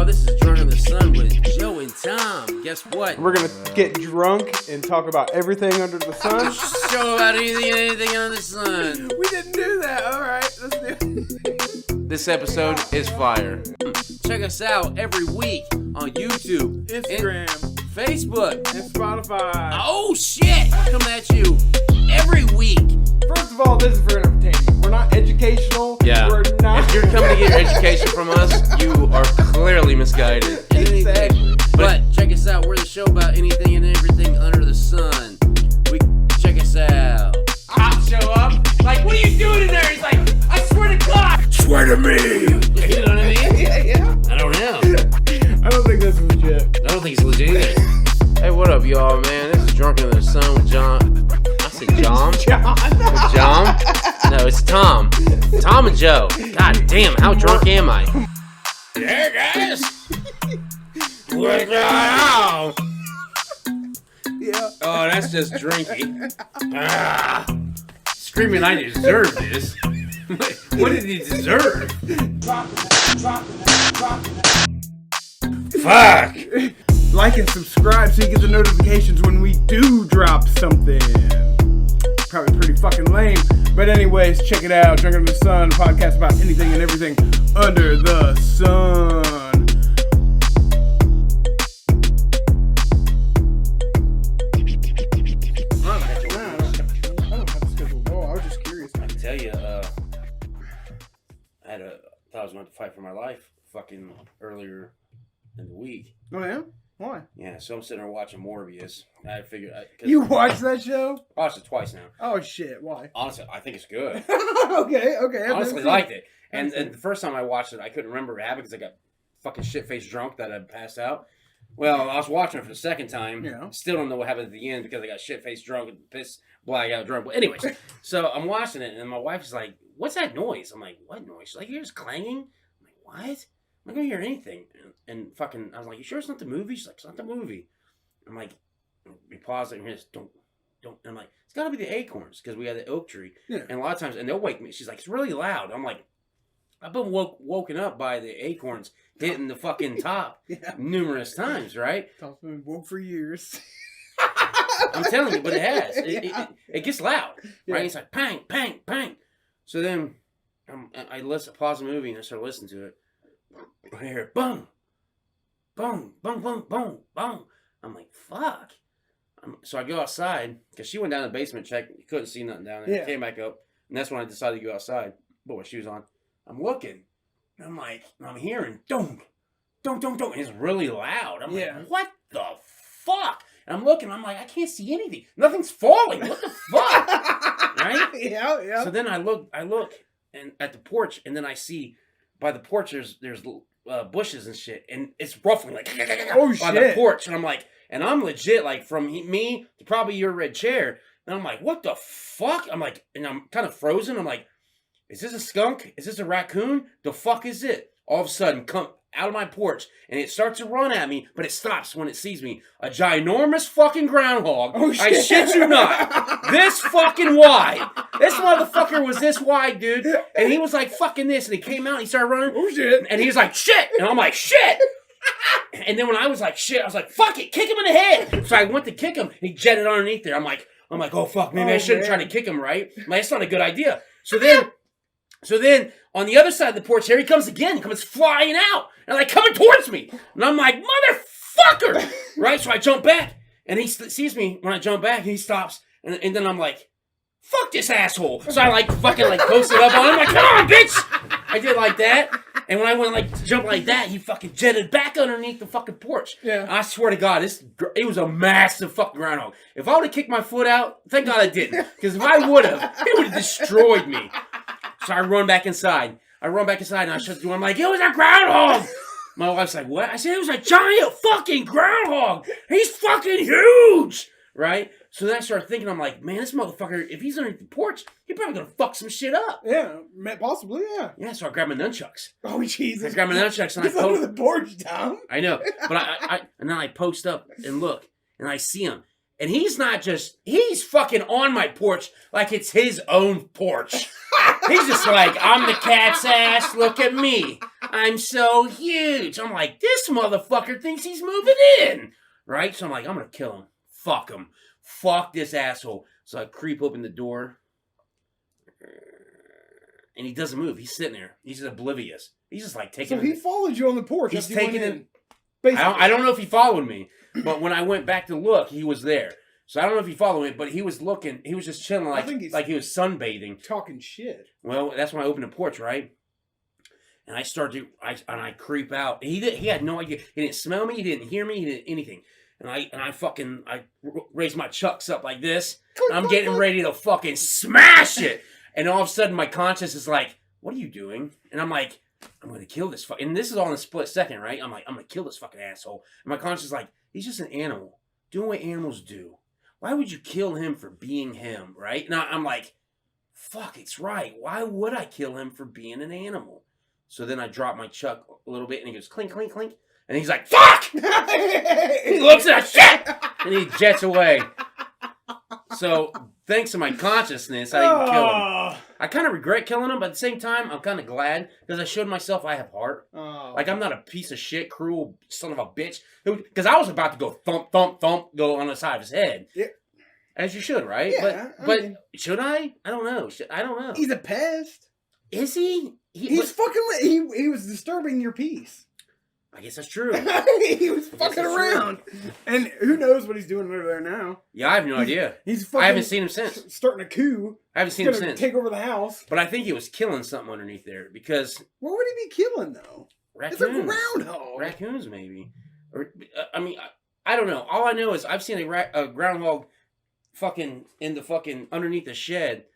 y'all. This is Drunk in the Sun with Joe and Tom. Guess what? We're going to get drunk and talk about everything under the sun. Show about anything under the sun. We didn't do that. All right, let's do it. This episode is fire. Check us out every week on YouTube, Instagram, Facebook, and Spotify. Oh, shit. Coming at you every week. First of all, this is for entertainment. We're not educational. Yeah. We're not. If you're coming to get your education from us, you are clearly misguided. Exactly. But check us out. We're the show about anything and everything under the sun. Check us out. I'll show up. Like, what are you doing in there? He's like, I swear to God. Swear to me. You know what I mean? Yeah. I don't know. I don't think that's legit. I don't think it's legit either. Hey, what up, y'all, man? This is Drunk in the Sun with John. I said John? With John? No, it's Tom. Tom and Joe. God damn, how drunk am I? Yeah, guys. What's going on? Yeah. Oh, that's just drinking. Screaming, I deserve this. What did he deserve? Fuck. Like and subscribe so you get the notifications when we do drop something. Probably pretty fucking lame. But anyways, check it out. Drunk in the Sun, a podcast about anything and everything under the sun. I don't have a schedule at all. I was just curious. I can tell you, I thought I was going to fight for my life fucking earlier in the week. Oh yeah? Why? Yeah, so I'm sitting there watching Morbius. I figured... You watched that show? I watched it twice now. Oh shit, why? Honestly, I think it's good. okay. I honestly liked it. And the first time I watched it, I couldn't remember what happened because I got fucking shit-faced drunk that I passed out. Well, I was watching it for the second time. Yeah. Still don't know what happened at the end because I got shit-faced drunk and pissed, blackout drunk. But anyways, so I'm watching it, and my wife's like, what's that noise? I'm like, what noise? She's like, you hear this clanging? I'm like, what? I'm not going to hear anything. And fucking, I was like, you sure it's not the movie? She's like, it's not the movie. I'm like, we pause it and hear this, don't. And I'm like, it's got to be the acorns because we had the oak tree. Yeah. And a lot of times, and they'll wake me. She's like, it's really loud. I'm like, I've been woken up by the acorns hitting the fucking top numerous times, right? Tom's been woke for years. I'm telling you, but it has. It gets loud, right? Yeah. It's like, pang, pang, pang. So then I pause the movie and I start listening to it. I hear boom, boom, boom, boom, boom, boom. I'm like, fuck. So I go outside because she went down in the basement, checked. You couldn't see nothing down there. Yeah. Came back up, and that's when I decided to go outside. Put my shoes on. I'm looking. And I'm like, I'm hearing don't. And it's really loud. I'm like, what the fuck? And I'm looking. I'm like, I can't see anything. Nothing's falling. What the fuck? Right? Yeah. So then I look and at the porch, and then I see by the porch there's bushes and shit, and it's ruffling like by the porch, and I'm like, and I'm legit like from me to probably your red chair, and I'm like, what the fuck? I'm like, and I'm kind of frozen. I'm like, is this a skunk? Is this a raccoon? The fuck is it? All of a sudden, come out of my porch, and it starts to run at me, but it stops when it sees me. A ginormous fucking groundhog. Oh, shit. I shit you not. This fucking wide. This motherfucker was this wide, dude. And he was like, fucking this. And he came out and he started running. Oh, shit. And he was like, shit. And I'm like, shit. And then when I was like, shit, I was like, fuck it. Kick him in the head. So I went to kick him. He jetted underneath there. I'm like, oh, fuck. Maybe I shouldn't try to kick him, right? I'm like, that's not a good idea. So then, on the other side of the porch, here he comes again. He comes flying out. And like, coming towards me. And I'm like, motherfucker! Right? So I jump back. And he sees me when I jump back. And he stops. And then I'm like, fuck this asshole. So I like, fucking like, posted up on him. I'm like, come on, bitch! I did like that. And when I went like to jump like that, he fucking jetted back underneath the fucking porch. Yeah. I swear to God, it was a massive fucking groundhog. If I would have kicked my foot out, thank God I didn't. Because if I would have, it would have destroyed me. So I run back inside. And I shut the door. I'm like, it was a groundhog. My wife's like, what? I said, it was a giant fucking groundhog. He's fucking huge. Right? So then I started thinking, I'm like, man, this motherfucker, if he's underneath the porch, he's probably going to fuck some shit up. Yeah, possibly, yeah. Yeah, so I grabbed my nunchucks. Oh, Jesus. I grabbed my nunchucks and He's under the porch, Tom. I know. But and then I post up and look, and I see him. And he's fucking on my porch like it's his own porch. He's just like, I'm the cat's ass, look at me. I'm so huge. I'm like, this motherfucker thinks he's moving in. Right? So I'm like, I'm going to kill him. Fuck him. Fuck this asshole. So I creep open the door. And he doesn't move. He's sitting there. He's just oblivious. He's just like taking. So he followed you on the porch. He's taking it. Basically. I don't know if he followed me, but when I went back to look, he was there. So I don't know if he followed me, but he was looking. He was just chilling, like he was sunbathing, talking shit. Well, that's when I opened the porch, right? And I started. I creep out. He had no idea. He didn't smell me. He didn't hear me. He didn't anything. And I raised my chucks up like this. I'm getting ready to fucking smash it. And all of a sudden, my conscience is like, what are you doing? And I'm like, I'm going to kill this fucking... And this is all in a split second, right? I'm like, I'm going to kill this fucking asshole. And my conscience is like, he's just an animal. Doing what animals do. Why would you kill him for being him, right? And I'm like, fuck, it's right. Why would I kill him for being an animal? So then I drop my chuck a little bit, and he goes, clink, clink, clink. And he's like, fuck! He looks at shit! And he jets away. So, thanks to my consciousness, I didn't kill him. I kind of regret killing him, but at the same time, I'm kind of glad because I showed myself I have heart. Like, I'm not a piece of shit, cruel son of a bitch. Because I was about to go thump, thump, thump, go on the side of his head. Yeah. As you should, right? Yeah, but should I? I don't know. I don't know. He's a pest. Is he? He was disturbing your peace. I guess that's true. He was fucking around. True. And who knows what he's doing over there now. Yeah, I have no idea. He's fucking... I haven't seen him since. Starting a coup. I haven't seen him since. Take over the house. But I think he was killing something underneath there because... What would he be killing, though? Raccoons. It's a groundhog. Raccoons, maybe. Or, I don't know. All I know is I've seen a groundhog fucking in the fucking underneath the shed.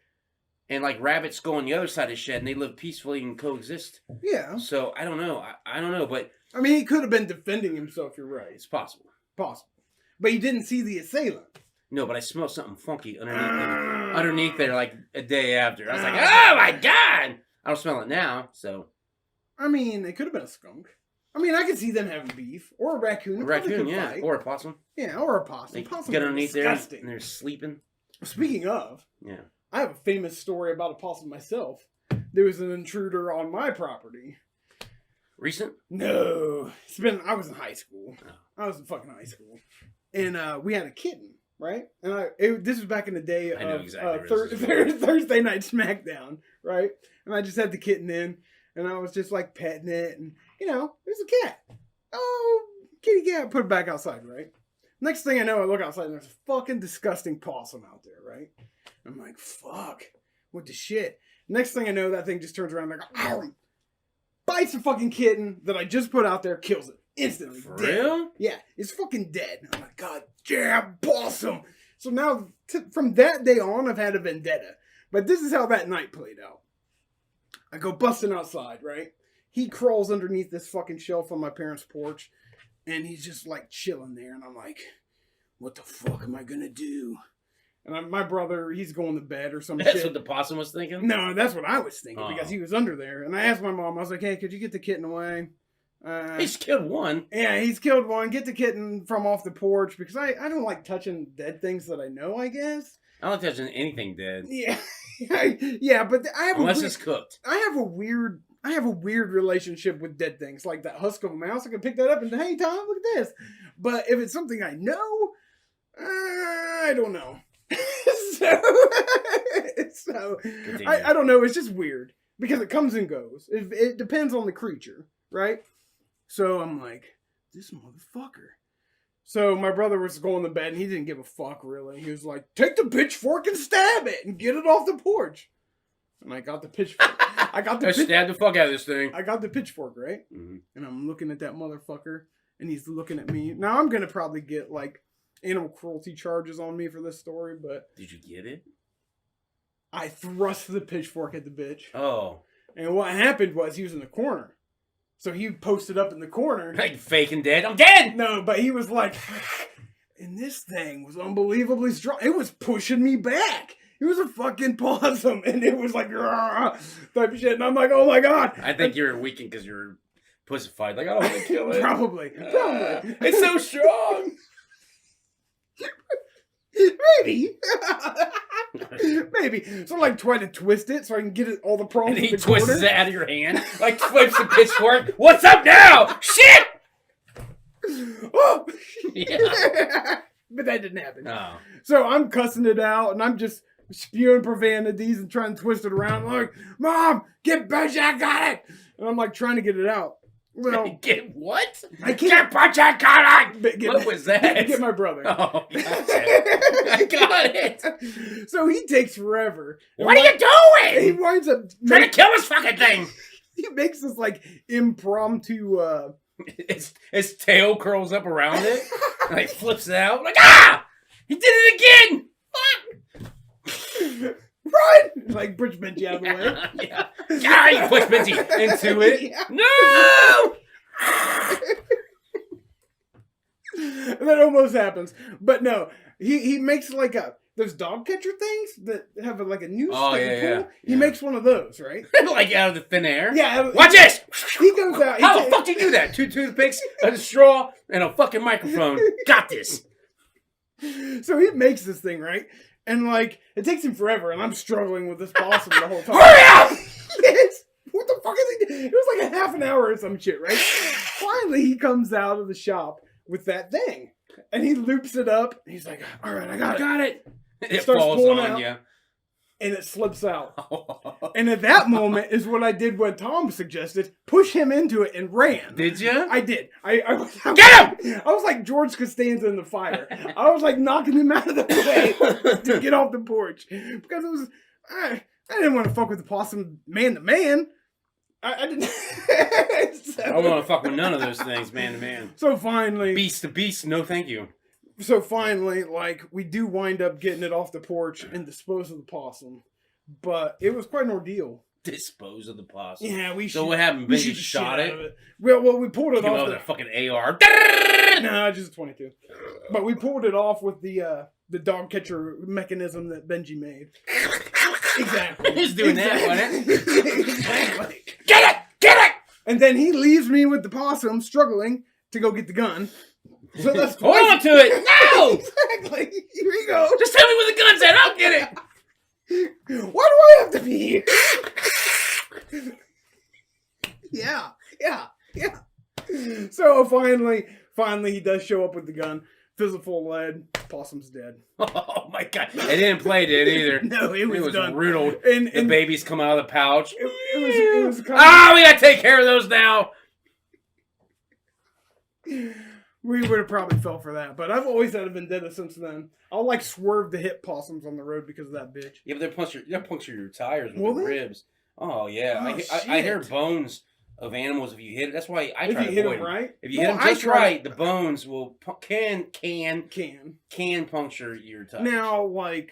And, like, rabbits go on the other side of the shed and they live peacefully and coexist. Yeah. So, I don't know. I don't know, but... I mean, he could have been defending himself, you're right. It's possible. Possible. But you didn't see the assailant. No, but I smelled something funky underneath there like a day after. I was like, oh my God! I don't smell it now, so. I mean, it could have been a skunk. I mean, I could see them having beef. Or a raccoon. A raccoon, yeah. Fight. Or a possum. Yeah, or a possum. They possum get underneath there and they're sleeping. Speaking of, yeah, I have a famous story about a possum myself. There was an intruder on my property. Recent? No. I was in high school. Oh. I was in fucking high school. And we had a kitten, right? And this was back in the day of exactly Thursday Night SmackDown, right? And I just had the kitten in, and I was just like petting it, and, you know, there's a cat. Oh, kitty cat. Put it back outside, right? Next thing I know, I look outside, and there's a fucking disgusting possum out there, right? I'm like, fuck. What the shit? Next thing I know, that thing just turns around and I go, ow! Bites the fucking kitten that I just put out there, kills it instantly. For dead. Real? Yeah, it's fucking dead. I'm like, God damn, possum. So now, from that day on, I've had a vendetta. But this is how that night played out. I go busting outside, right? He crawls underneath this fucking shelf on my parents' porch, and he's just like chilling there. And I'm like, what the fuck am I gonna do? And my brother, he's going to bed or some shit. That's what the possum was thinking? No, that's what I was thinking because he was under there. And I asked my mom, I was like, hey, could you get the kitten away? He's killed one. Yeah, he's killed one. Get the kitten from off the porch because I don't like touching dead things that I know, I guess. I don't like touching anything dead. Yeah. Yeah, but I have unless it's cooked. I have a weird relationship with dead things. Like that husk of a mouse. I can pick that up and hey, Tom, look at this. But if it's something I know, I don't know. so I don't know. It's just weird because it comes and goes. It depends on the creature, right? So I'm like, this motherfucker. So my brother was going to bed and he didn't give a fuck really. He was like, take the pitchfork and stab it and get it off the porch. And I got the pitchfork. Stab the fuck out of this thing. I got the pitchfork, right? Mm-hmm. And I'm looking at that motherfucker and he's looking at me. Now I'm gonna probably get like animal cruelty charges on me for this story, but... Did you get it? I thrust the pitchfork at the bitch. Oh. And what happened was he was in the corner. So he posted up in the corner. Like faking dead. I'm dead! No, but he was like... And this thing was unbelievably strong. It was pushing me back. It was a fucking possum. And it was like... type of shit. And I'm like, oh my God. I think you were weakened because you were pussified. Like, I don't want to kill it. Probably. It's so strong. Maybe. Maybe. So like try to twist it so I can get it all the prongs. And he twists it out of your hand, like flips the pitchfork. What's up now? Shit! Oh! Yeah. But that didn't happen. Oh. So I'm cussing it out and I'm just spewing profanities and trying to twist it around like, Mom, get Benji, I got it! And I'm like trying to get it out. Well, get what? I can't. Get Benji, I got it! What was that? Get my brother. Oh, gotcha. I got it. So he takes forever. What are you doing? He winds up trying to kill this fucking thing. He makes this like impromptu. His tail curls up around it. And he flips it out. Like, ah! He did it again! Fuck! Run! Like, push Benji out of the way. Yeah. Yeah, you push Benji into it. Yeah. No! That almost happens. But no, he makes like those dog catcher things that have like a noose. Oh, yeah. He makes one of those, right? Like out of the thin air? Yeah. Watch this! He goes out. How the fuck do you do that? 2 toothpicks, a straw, and a fucking microphone. Got this. So he makes this thing, right? And like, it takes him forever, and I'm struggling with this possum the whole time. Hurry up! Yes! What the fuck is he doing? It was like a half an hour or some shit, right? Finally, he comes out of the shop with that thing. And he loops it up. And he's like, all right, I got it. It starts falls pulling on out. you. And it slips out. And at that moment is what I did what Tom suggested. Push him into it and ran. Did you? I did. I Get him! I was like George Costanza in the fire. I was like knocking him out of the way to get off the porch. Because it was... I didn't want to fuck with the possum man to man. I didn't... I don't want to fuck with none of those things, man to man. So finally... Beast to beast, no thank you. So finally, like, we do wind up getting it off the porch and dispose of the possum. But it was quite an ordeal. Dispose of the possum? Yeah, we So what happened? we Benji shoot the shot shit it? out of it? Well, we pulled it Came off out the... with a fucking AR. No, just a 22. But we pulled it off with the dog catcher mechanism that Benji made. Exactly. He's doing that, wasn't it? Exactly. Get it! Get it! And then he leaves me with the possum struggling to go get the gun. So that's Hold on to it! No! Exactly. Here we go. Just tell me where the gun's at. I'll get it. Why do I have to be here? Yeah. So finally he does show up with the gun. Fizzle full lead. Possum's dead. Oh my god. They didn't play it either. No, it was done. brutal. And the babies come out of the pouch. It was kind of... we gotta take care of those now. We would have probably fell for that, but I've always had a vendetta since then. I'll like swerve to hit possums on the road because of that bitch. Yeah, but they'll puncture your tires with Will the they? ribs. Oh yeah, Oh, I hear bones of animals if you hit it. That's why I try If you to hit avoid them right, If you hit them just right, the bones will can puncture your tires. Now, like,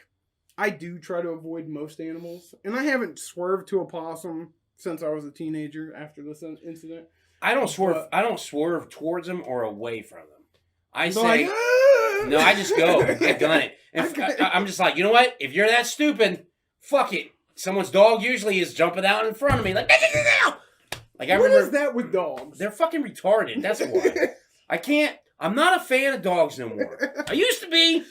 I do try to avoid most animals, and I haven't swerved to a possum since I was a teenager after this incident. I don't swerve. I don't swerve towards them or away from them. I So say like, "Ah!" no. I just go. I gun it. And I'm just like, you know what? If you're that stupid, fuck it. Someone's dog usually is jumping out in front of me, like I What remember. is that with dogs? They're fucking retarded. That's why. I can't. I'm not a fan of dogs no more. I used to be.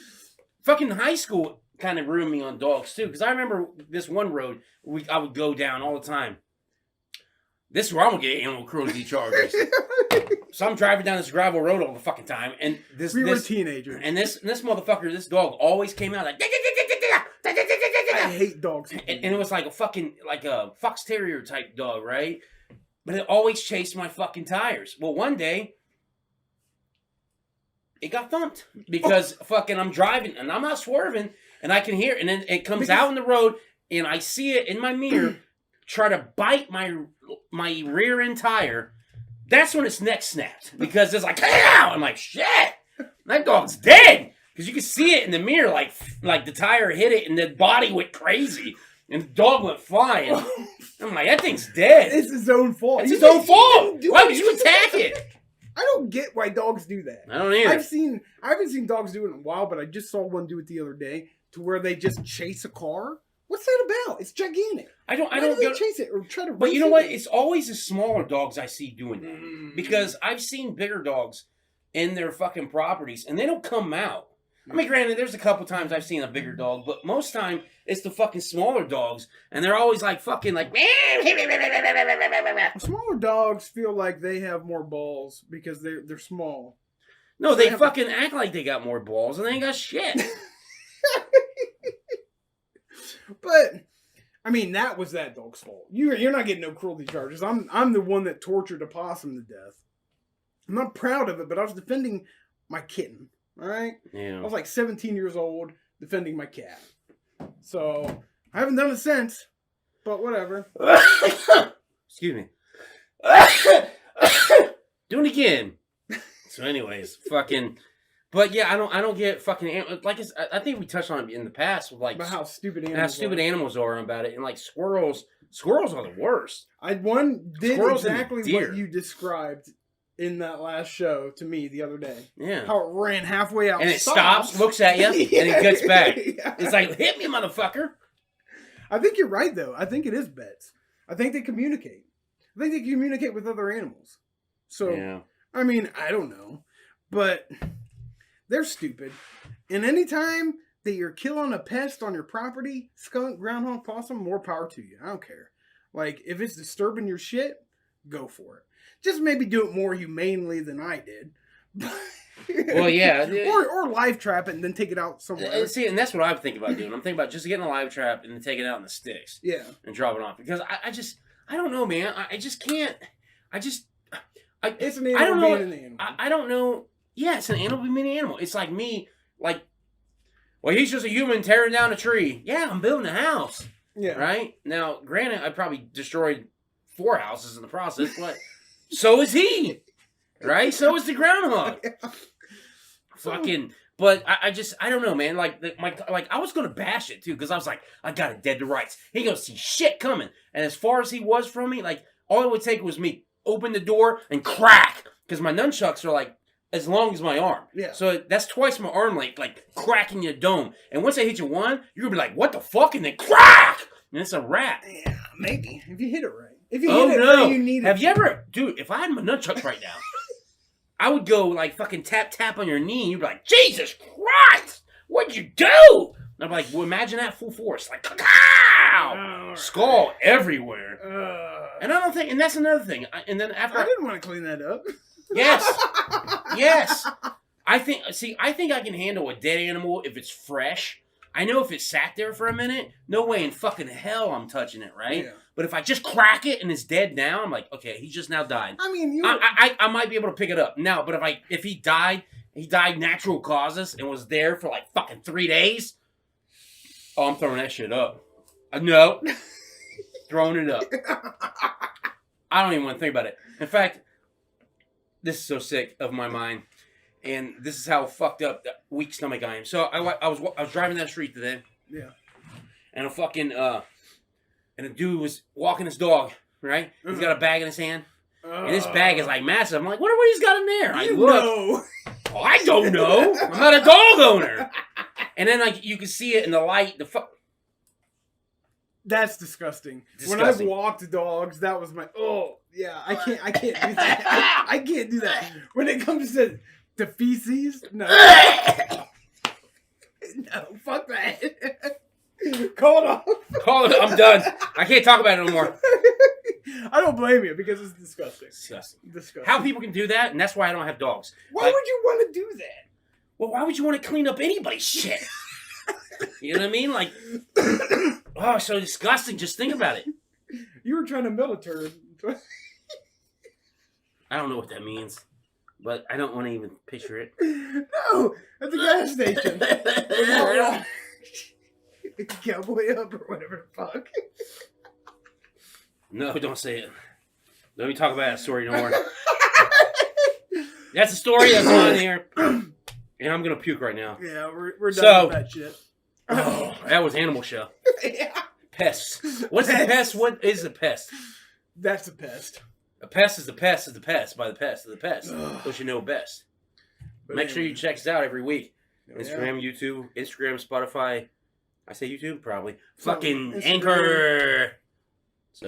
Fucking high school kind of ruined me on dogs too, because I remember this one road I would go down all the time. This is where I'm gonna get animal cruelty charges. So I'm driving down this gravel road all the fucking time, and We were teenagers. and this motherfucker, this dog always came out like. I hate dogs. And it was like a fox terrier type dog, right? But it always chased my fucking tires. Well, one day, it got thumped because fucking I'm driving and I'm not swerving, and I can hear it, and then it comes out in the road, and I see it in my mirror try to bite my rear end tire. That's when its neck snapped because it's like, ow! I'm like, shit, that dog's dead. Because you can see it in the mirror, like the tire hit it and the body went crazy. And the dog went flying. I'm like, that thing's dead. It's his own fault. It's his own fault. Why would you attack it? I don't get why dogs do that. I don't either. I haven't seen dogs do it in a while, but I just saw one do it the other day to where they just chase a car. What's that about? It's gigantic. I don't get chase it or try to. But you know what? It's always the smaller dogs I see doing that because I've seen bigger dogs in their fucking properties and they don't come out. I mean, granted, there's a couple times I've seen a bigger dog, but most time it's the fucking smaller dogs, and they're always like fucking like. Smaller dogs feel like they have more balls because they're small. No, So they fucking act like they got more balls, and they ain't got shit. But I mean, that was that dog's fault. You're not getting no cruelty charges. I'm the one that tortured a possum to death. I'm not proud of it, but I was defending my kitten. All right? Yeah. I was like 17 years old defending my cat. So, I haven't done it since, but whatever. Excuse me. Doing it again. So anyways, fucking... But yeah, I don't get fucking... Like, I think we touched on it in the past with like... About how stupid animals are about it. And like squirrels are the worst. One did Squirrels exactly and deer. what you described in that last show to me the other day. Yeah. How it ran halfway out. And it stops, looks at you, Yeah. and it gets back. Yeah. It's like, hit me, motherfucker. I think you're right, though. I think it is bets. I think they communicate. I think they communicate with other animals. So, Yeah. I mean, I don't know. But they're stupid. And anytime that you're killing a pest on your property, skunk, groundhog, possum, more power to you. I don't care. Like, if it's disturbing your shit, go for it. Just maybe do it more humanely than I did. Well, yeah. Or live trap it and then take it out somewhere. See, and that's what I'm thinking about doing. I'm thinking about just getting a live trap and then taking it out in the sticks. Yeah. And dropping it off. Because I don't know, man. I just can't. It's an animal being an animal. I don't know. Yeah, it's an animal being an animal. It's like me, like, well, he's just a human tearing down a tree. Yeah, I'm building a house. Yeah. Right? Now, granted, I probably destroyed 4 houses in the process, but so is he. Right? So is the groundhog. Yeah. Fucking, but I don't know, man. Like, I was going to bash it, too, because I was like, I got it dead to rights. He ain't going to see shit coming. And as far as he was from me, like, all it would take was me open the door and crack. Because my nunchucks are, like, as long as my arm. Yeah. So that's twice my arm length, like, cracking your dome. And once I hit you one, you're going to be like, what the fuck? And then crack! And it's a wrap. Yeah, maybe. If you hit it right. If you Oh, hit it no. where you need it. Have you ever... Dude, if I had my nunchucks right now, I would go, like, fucking tap on your knee, and you'd be like, Jesus Christ! What'd you do? And I'm like, well, imagine that full force. Like, kakow! Skull everywhere. And I don't think... And that's another thing. And then after... I didn't want to clean that up. Yes. Yes. I think I can handle a dead animal if it's fresh. I know if it sat there for a minute, no way in fucking hell I'm touching it, right? Yeah. But if I just crack it and it's dead now, I'm like, okay, he just now died. I mean, I might be able to pick it up now, but if he died natural causes and was there for like fucking 3 days, oh, I'm throwing that shit up. No. Throwing it up. I don't even want to think about it. In fact, this is so sick of my mind, and this is how fucked up, weak stomach I am. So I was driving down the street today. Yeah. And and a dude was walking his dog, right? He's got a bag in his hand. And this bag is like massive. I'm like, wonder what he's got in there. I look. Know. Oh, I don't know. I'm not a dog owner. And then like you can see it in the light. That's disgusting. When Disgusting. I've walked dogs, that was my yeah. I can't do that. I can't do that. When it comes to feces, no. No, fuck that. Call it off. Call it. I'm done. I can't talk about it anymore. I don't blame you because it's disgusting. Disgusting. How people can do that, and that's why I don't have dogs. Why would you want to do that? Well, why would you want to clean up anybody's shit? You know what I mean? Like, oh, so disgusting. Just think about it. You were trying to military. I don't know what that means, but I don't want to even picture it. No, at the gas station. Cowboy up or whatever the fuck. No, don't say it. Let me talk about that story no more. That's a story that's on here. And I'm going to puke right now. Yeah, we're done with that shit. Oh, that was Animal Show. Yeah. Pests. What's the pest? What is a pest? That's a pest. A pest is the pest is the pest by the pest of the pest. Don't you know best? But Make sure you check us out every week. Instagram, yeah. YouTube, Instagram, Spotify. I say YouTube? Probably. So, Fucking Instagram. Anchor. So,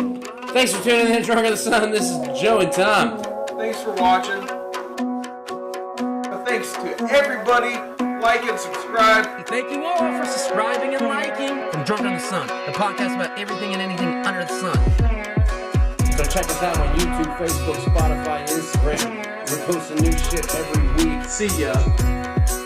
thanks for tuning in, Drunk of the Sun. This is Joe and Tom. Thanks for watching. Thanks to everybody like and subscribe. Thank you all for subscribing and liking from Drunk on the Sun, the podcast about everything and anything under the sun. So check us out on YouTube, Facebook, Spotify, Instagram. We're posting new shit every week. See ya.